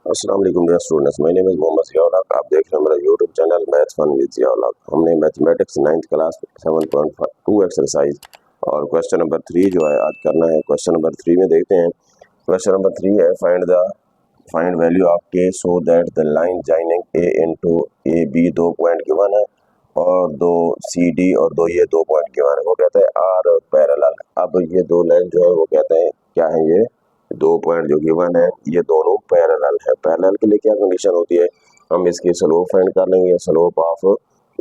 अस्सलाम वालेकुम dear students, my name is Mohammad Ziaul Haq. आप देख रहे हैं मेरा YouTube channel maths fun with Ziaul Haq. हमने मैथमेटिक्स 9th क्लास 7.2 एक्सरसाइज और क्वेश्चन नंबर 3 जो है आज करना है। क्वेश्चन नंबर 3 में देखते हैं। क्वेश्चन नंबर 3 है find value of k so that the line joining A into A B, 2 point given है और 2 सी डी और 2 पॉइंट गिवन है। वो कहते हैं आर पैरेलल। अब ये दो लाइन जो है वो कहते हैं क्या है, ये 2 पॉइंट जो गिवन है ये दोनों पैरेलल है। पैरेलल के लिए क्या कंडीशन होती है, हम इसकी स्लोप फाइंड कर लेंगे, slope of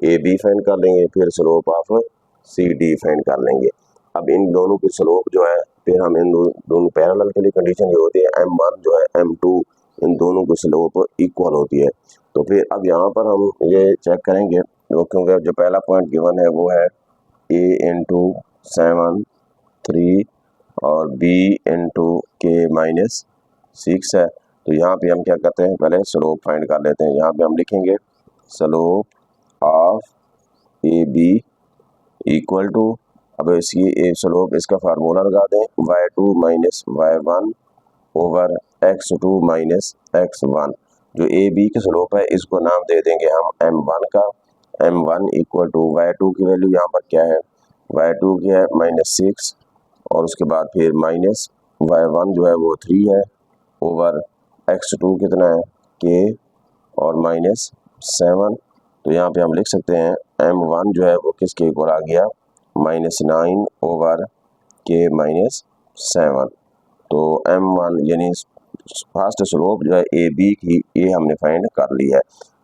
A B find कर लेंगे, फिर slope of C D find कर लेंगे। अब इन दोनों की स्लोप जो है, फिर हम इन दोनों पैरेलल के लिए कंडीशन ये होती है M1 जो है M2, इन दोनों की स्लोप इक्वल होती है। तो फिर अब यहाँ पर हम ये चेक करेंगे क्योंकि जो पहला पॉइंट गिवन है वो है a इंटू 7 3 और b इंटू के -6 है। तो यहाँ पे हम क्या करते हैं, पहले स्लोप फाइंड कर लेते हैं। यहाँ पे हम लिखेंगे slope of A B equal to, अब इसकी स्लोप इसका फार्मूला लगा दें y2 minus y1 over x2 minus x1। जो ए बी की स्लोप है इसको नाम दे देंगे हम m1 का। m1 इक्वल टू y2 की वैल्यू यहाँ पर क्या है, y2 की है -6 और उसके बाद फिर माइनस y1 जो है वो 3 है ओवर x2 कितना है k और -7। तो यहाँ पे हम लिख सकते हैं m1 जो है वो किसके इक्वल आ गया, -9 ओवर k -7। तो m1 यानी फर्स्ट स्लोप जो है ए बी की ये हमने फाइंड कर ली है।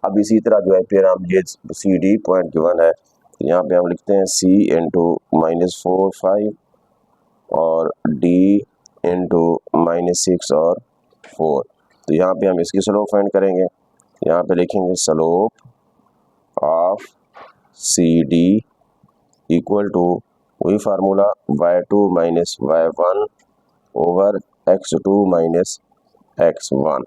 अब इसी तरह जो है फिर हम ये सी डी पॉइंट गिवन है, तो यहाँ पे हम लिखते हैं c इंटू -4 5 और d इंटू -6 और 4। तो यहाँ पे हम इसकी स्लोप फाइंड करेंगे। यहाँ पे लिखेंगे slope of C D equal to वही formula y2 minus y1 over x2 minus x1।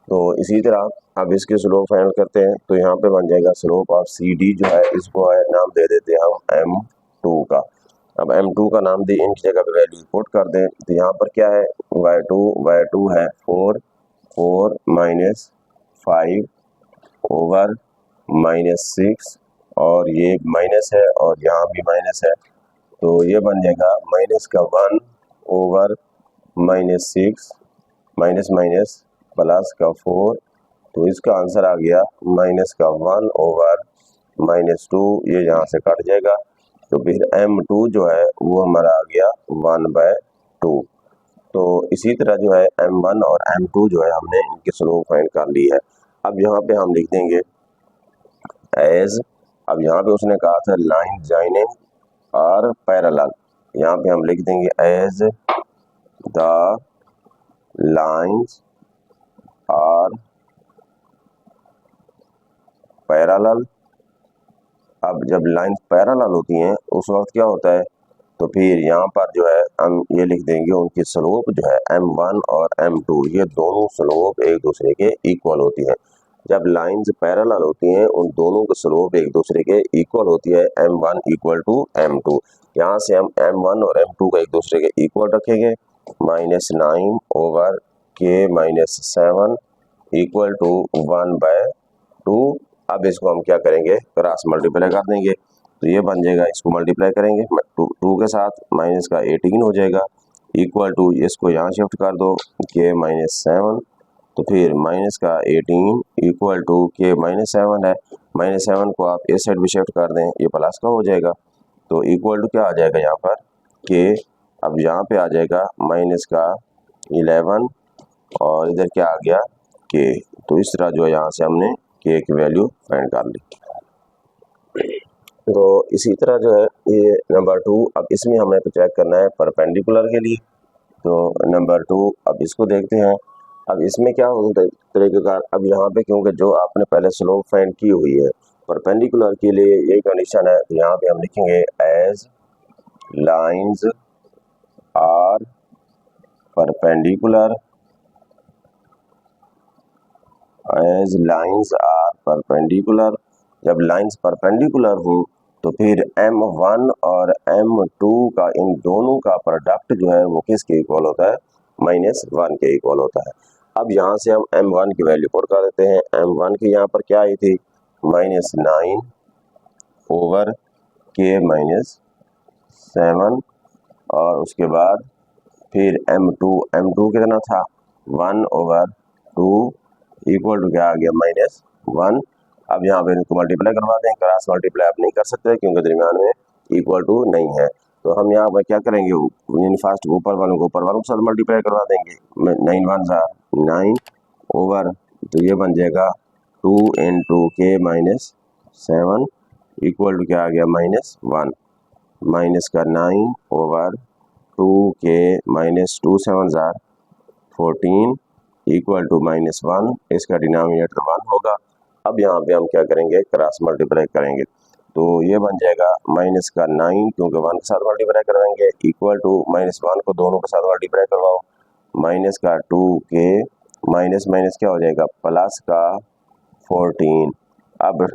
तो इसी तरह अब इसकी स्लोप फाइंड करते हैं। तो यहाँ पे बन जाएगा स्लोप ऑफ सी डी जो है इसको है नाम दे देते हैं हम m2 का। अब m2 का नाम दे, इनकी जगह पे वैल्यू पुट कर दें। तो यहाँ पर क्या है, y2 है 4 माइनस 5 ओवर -6 और ये माइनस है और यहाँ भी माइनस है। तो ये बन जाएगा माइनस का 1 ओवर -6 माइनस माइनस प्लस का 4। तो इसका आंसर आ गया माइनस का 1 ओवर -2, ये यहाँ से कट जाएगा। तो फिर m2 जो है वो हमारा आ गया 1/2। तो इसी तरह जो है m1 और m2 जो है हमने इनकी स्लोप फाइंड कर ली है। अब यहाँ पे हम लिख देंगे एज, अब यहाँ पे उसने कहा था लाइन जॉइनिंग और पैरेलल, यहाँ पे हम लिख देंगे as the lines are parallel. अब जब लाइन पैरेलल होती हैं उस वक्त क्या होता है, तो फिर यहाँ पर जो है हम ये लिख देंगे उनकी स्लोप जो है m1 और m2 ये दोनों स्लोप एक दूसरे के इक्वल होती है। जब लाइंस पैरेलल होती हैं उन दोनों की स्लोप एक दूसरे के इक्वल होती है m1 इक्वल टू m2। यहाँ से हम m1 और m2 का एक दूसरे के इक्वल रखेंगे, -9 ओवर k -7 इक्वल टू 1/2। अब इसको हम क्या करेंगे, क्रॉस मल्टीप्लाई कर देंगे। तो ये बन जाएगा, इसको मल्टीप्लाई करेंगे 2 के साथ, माइनस का 18 हो जाएगा इक्वल टू, इसको यहाँ शिफ्ट कर दो k -7। तो फिर माइनस का 18 इक्वल टू k -7 है, -7 को आप इस साइड भी शिफ्ट कर दें, ये प्लस का हो जाएगा। तो इक्वल टू क्या आ जाएगा यहाँ पर k, अब यहाँ पे आ जाएगा माइनस का 11 और इधर क्या आ गया k। तो इस तरह जो है यहाँ से हमने k की वैल्यू फाइंड कर ली। तो इसी तरह जो है ये नंबर 2, अब इसमें हमें चेक करना है परपेंडिकुलर के लिए। तो नंबर 2 अब इसको देखते हैं। अब इसमें क्या होता है तरीक़ेकार, अब यहाँ पे क्योंकि जो आपने पहले स्लोप फाइंड की हुई है परपेंडिकुलर के लिए यही कंडीशन है, तो यहाँ पे हम लिखेंगे as lines are perpendicular, as lines are perpendicular. जब लाइंस परपेंडिकुलर हो तो फिर m1 और m2 का इन दोनों का प्रोडक्ट जो है वो किसके इक्वल होता है, -1 के इक्वल होता है। अब यहाँ से हम m1 की वैल्यू पुट कर देते हैं। m1 की यहाँ पर क्या आई थी, -9 ओवर k -7, और उसके बाद फिर m2 कितना था, 1/2 इक्वल टू क्या आ गया, -1। अब यहाँ पे इनको मल्टीप्लाई करवा दें, क्रॉस मल्टीप्लाई आप नहीं कर सकते क्योंकि दरमियान में इक्वल टू नहीं है। तो हम यहाँ पर क्या करेंगे, यानी फर्स्ट ऊपर वालों के साथ मल्टीप्लाई करवा देंगे। 9 1 ज़ा 9 ओवर, तो ये बन जाएगा 2 × k -7 इक्वल टू क्या आ गया, -1, माइनस का 9 ओवर 2k -2 7 ज़ा 14 इक्वल टू -1, इसका डिनोमिनेटर 1 होगा। अब यहाँ पे हम क्या करेंगे, क्रॉस मल्टीप्लाई करेंगे, तो ये बन जाएगा माइनस का 9, क्योंकि 1 के साथ मल्टीप्लाई करवाएंगे, इक्वल टू -1 को दोनों के साथ मल्टीप्लाई करवाओ, माइनस का 2k माइनस माइनस क्या हो जाएगा, प्लस का 14। अब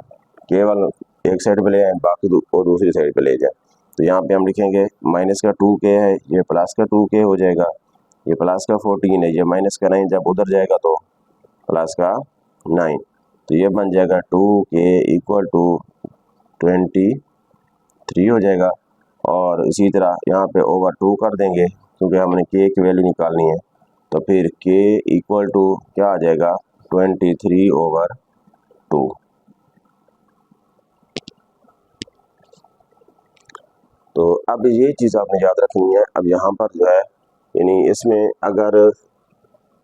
केवल एक साइड पे ले आए, बाकी को दूसरी साइड पे ले जाए, तो यहाँ पे हम लिखेंगे माइनस का 2k है, ये प्लस का 2k हो जाएगा, ये प्लस का 14 है, ये माइनस का 9, जब उधर जाएगा तो प्लस का 9, तो ये बन जाएगा 2k इक्वल टू 23 हो जाएगा। और इसी तरह यहाँ पे ओवर 2 कर देंगे क्योंकि हमने k की वैल्यू निकालनी है, तो फिर k इक्वल टू क्या आ जाएगा, 23/2। तो अब ये चीज़ आपने याद रखनी है। अब यहाँ पर जो है, यानी इसमें अगर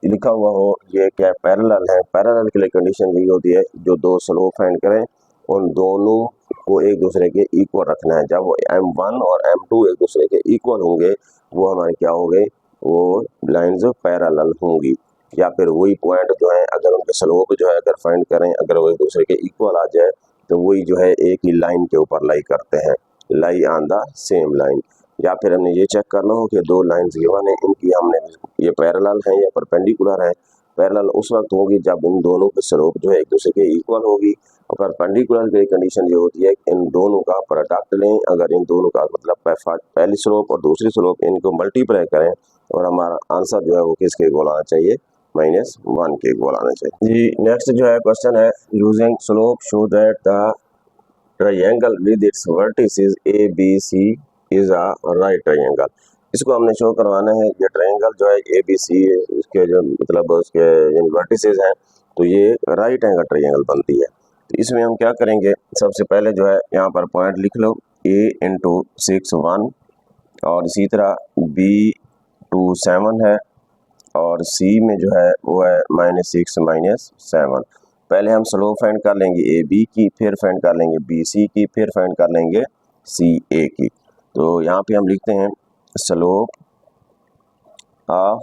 लिखा हुआ हो ये क्या पैरेलल है, पैरेलल के लिए कंडीशन यही होती है, जो दो स्लोप फाइंड करें उन दोनों को एक दूसरे के इक्वल रखना है। जब वो m1 और m2 एक दूसरे के इक्वल होंगे, वो हमारे क्या होंगे, वो लाइन्स पैरेलल होंगी। या फिर वही पॉइंट जो है, अगर उनके स्लोप जो है अगर फाइंड करें, अगर वो एक दूसरे के इक्वल आ जाए, तो वही जो है एक ही लाइन के ऊपर लाई करते हैं, lie on the same line. या फिर हमने ये चेक करना हो कि दो लाइन्स गिवन है, इनकी हमने ये पैरेलल है या परपेंडिकुलर है। पैरेलल उस वक्त होगी जब इन दोनों के स्लोप जो है एक दूसरे के इक्वल होगी, और परपेंडिकुलर की कंडीशन ये होती है कि इन दोनों का प्रोडक्ट लें, अगर इन दोनों का मतलब पहली स्लोप और दूसरी स्लोप, इनको मल्टीप्लाई करें और हमारा आंसर जो है वो किसके इक्वल आना चाहिए, -1 के इक्वल आना चाहिए जी। नेक्स्ट जो है क्वेश्चन है, using slope show that the triangle with its vertices ABC is a right triangle. इसको हमने शो करवाना है, ये ट्रायंगल जो है ABC, इसके जो मतलब उसके वर्टिसेस हैं, तो ये राइट एंगल ट्रायंगल बनती है। तो इसमें हम क्या करेंगे, सबसे पहले जो है यहाँ पर पॉइंट लिख लो, A × 6 1, और इसी तरह B 2 7 है, और C में जो है वो है -6 -7। पहले हम स्लोप फाइंड कर लेंगे AB की, फिर फाइंड कर लेंगे BC की, फिर फाइंड कर लेंगे CA की। तो यहाँ पे हम लिखते हैं slope of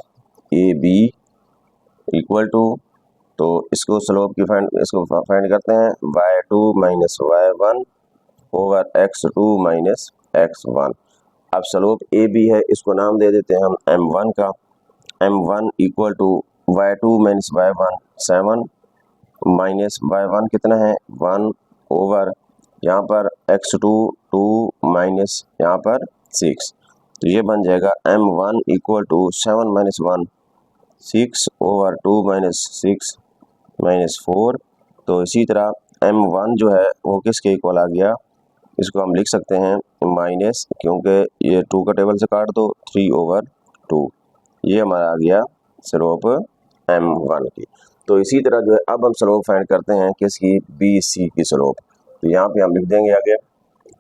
AB equal to, तो इसको स्लोप की इसको फाइंड करते हैं y2 - y1 over x2 - x1। अब स्लोप AB है, इसको नाम दे देते हैं हम m1 का। m1 equal to y2 - y1 7 minus y1 कितना है 1 ओवर यहाँ पर x2 2 माइनस यहाँ पर 6, तो ये बन जाएगा m1 इक्वल टू 7 - 1 6 ओवर 2 - 6 -4। तो इसी तरह m1 जो है वो किसके इक्वल आ गया, इसको हम लिख सकते हैं माइनस, क्योंकि ये 2 का टेबल से काट दो 3/2, ये हमारा आ गया स्लोप m1 की। तो इसी तरह जो है अब हम स्लोप फाइंड करते हैं किसकी, BC की स्लोप। तो यहाँ पे हम लिख देंगे आगे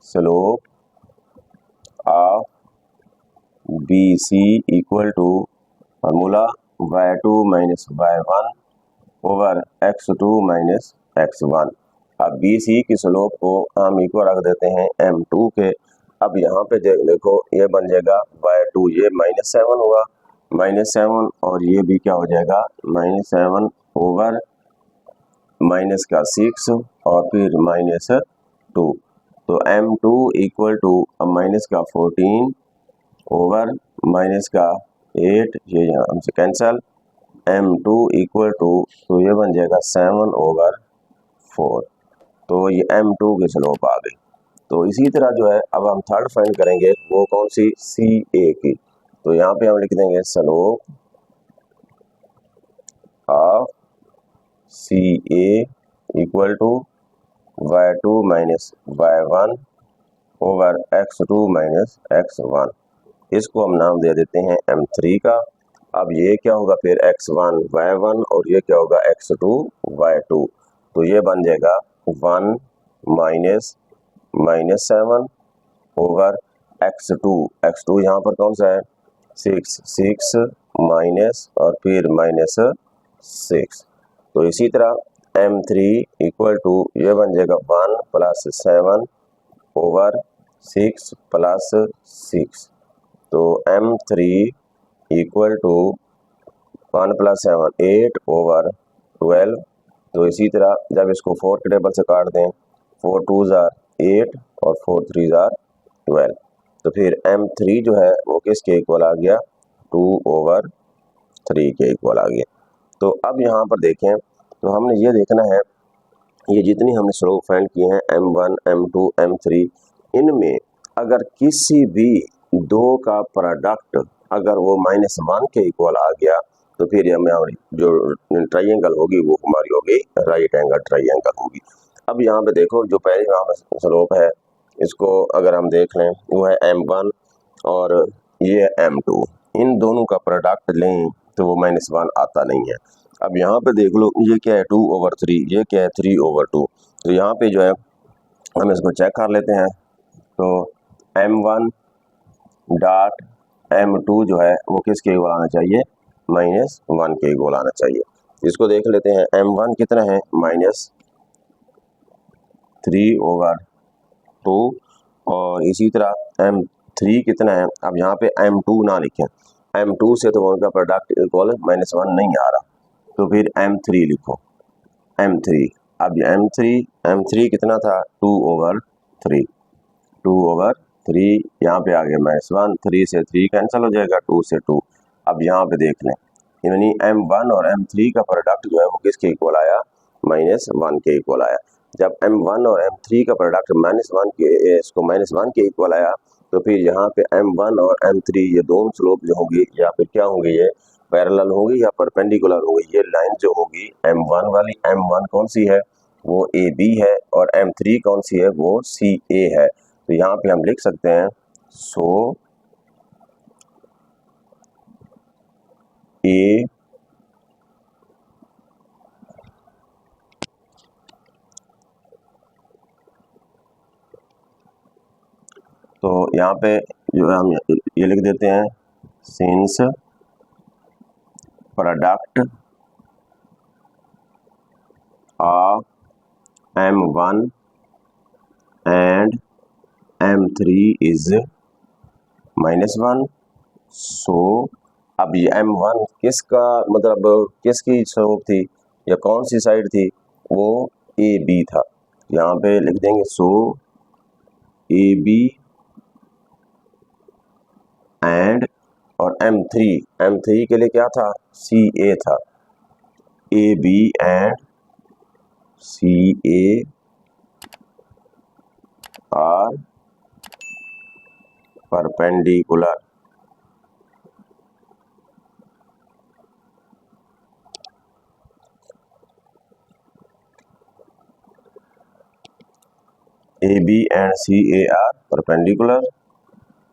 slope of BC equal to formula y2 - y1 over x2 - x1। अब BC की स्लोप को हम इक्वल रख देते हैं m2 के। अब यहाँ पे देखो ये बन जाएगा y2, ये -7 होगा, -7, और ये भी क्या हो जाएगा -7 ओवर माइनस का 6 और फिर -2। तो m2 इक्वल टू माइनस का 14 ओवर माइनस का 8, ये यहाँ हमसे कैंसल, m2 इक्वल टू, तो ये बन जाएगा 7/4। तो ये m2 की स्लोप आ गई। तो इसी तरह जो है अब हम थर्ड फाइंड करेंगे, वो कौन सी, CA की। तो यहाँ पे हम लिख देंगे slope of C A equal to y2 minus y1 over x2 minus x1। इसको हम नाम दे देते हैं M3 का। अब ये क्या होगा फिर x1 y1 और ये क्या होगा x2 y2, तो ये बन जाएगा 1 माइनस माइनस 7 ओवर x2 यहाँ पर कौन सा है 6 माइनस और फिर माइनस 6। तो इसी तरह M3 इक्वल टू ये बन जाएगा 1 प्लस 7 ओवर 6 प्लस 6। तो M3 equal to 1 plus 7 8 over 12। तो इसी तरह जब इसको 4 के टेबल से काट दें 4 2s are 8 और 4 3s are 12, तो फिर M3 जो है वो किसके इक्वल आ गया 2 ओवर 3 के इक्वल आ गया। तो अब यहाँ पर देखें तो हमने ये देखना है ये जितनी हमने स्लोप फाइंड किए हैं M1 M2 M3, इनमें अगर किसी भी दो का प्रोडक्ट अगर वो -1 के इक्वल आ गया तो फिर हमारी जो ट्राइंगल होगी वो हमारी होगी राइट एंगल ट्राइंगल होगी। अब यहाँ पे देखो जो पहले यहाँ पे स्लोप है इसको अगर हम देख लें वो है M1 और ये है M2, इन दोनों का प्रोडक्ट लें तो वो -1 आता नहीं है। अब यहाँ पे देख लो ये क्या है 2 ओवर 3, ये क्या है 3 ओवर 2। तो यहाँ पे जो है हम इसको चेक कर लेते हैं। तो M1 डॉट M2 जो है वो किसके इक्वल आना चाहिए -1 के इक्वल आना चाहिए। इसको देख लेते हैं M1 कितना है -3 ओवर 2 और इसी तरह M3 कितना है। अब यहाँ पे M2 ना लिखें, M2 से तो उनका प्रोडक्ट इक्वल -1 नहीं आ रहा, तो फिर M3 लिखो M3। अब M3 कितना था 2 ओवर 3, 2 ओवर 3 यहाँ पे आ गया -1, 3 से 3 कैंसिल हो जाएगा 2 से 2। अब यहाँ पे देख लें यानी M1 और M3 का प्रोडक्ट जो है वो किसके इक्वल आया -1 के इक्वल आया। जब M1 और M3 का प्रोडक्ट -1 के इक्वल आया तो फिर यहाँ पे M1 और M3 ये दोनों स्लोप जो होगी या फिर क्या होंगे ये पैरेलल होगी या परपेंडिकुलर होगी। ये लाइन जो होगी M1 वाली, M1 कौन सी है वो AB है और M3 कौन सी है वो CA है। तो यहाँ पे हम लिख सकते हैं सो A तो यहाँ पे जो है हम ये लिख देते हैं since product of M1 and M3 is -1। सो अब ये M1 किसका मतलब किसकी स्लोप थी या कौन सी साइड थी वो AB था। यहाँ पे लिख देंगे सो AB एंड और M3 के लिए क्या था CA था। AB and CA are perpendicular. AB and CA are perpendicular.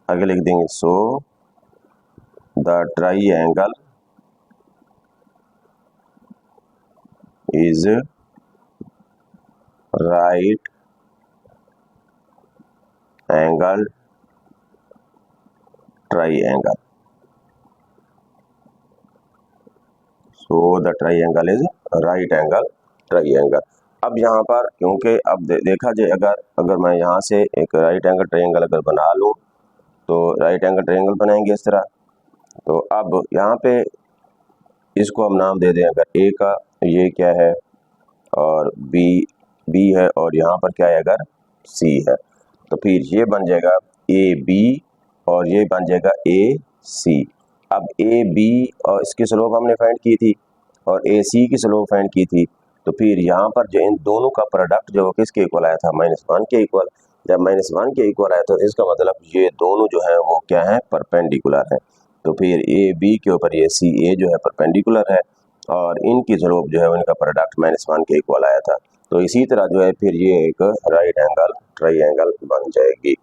आगे लिख देंगे so the triangle is right angle triangle. So the triangle is right angle triangle. अब यहाँ पर क्योंकि अब देखा जाए अगर मैं यहाँ से एक राइट एंगल ट्राइंगल अगर बना लूँ तो राइट एंगल ट्राइंगल बनाएंगे इस तरह। तो अब यहाँ पे इसको हम नाम दे दें अगर A का ये क्या है और B है और यहाँ पर क्या है अगर C है, तो फिर ये बन जाएगा AB और ये बन जाएगा AC। अब AB और इसकी स्लोप हमने फाइंड की थी और AC की स्लोप फाइंड की थी, तो फिर यहाँ पर जो इन दोनों का प्रोडक्ट जो किसके इक्वल आया था -1 के इक्वल। जब -1 के इक्वल आया तो इसका मतलब ये दोनों जो है वो क्या है परपेंडिकुलर है। तो फिर AB के ऊपर ये CA जो है परपेंडिकुलर है। और इनकी ज़रूब जो है इनका प्रोडक्ट -1 के इक्वल आया था। तो इसी तरह जो है फिर ये एक राइट एंगल ट्रायंगल बन जाएगी।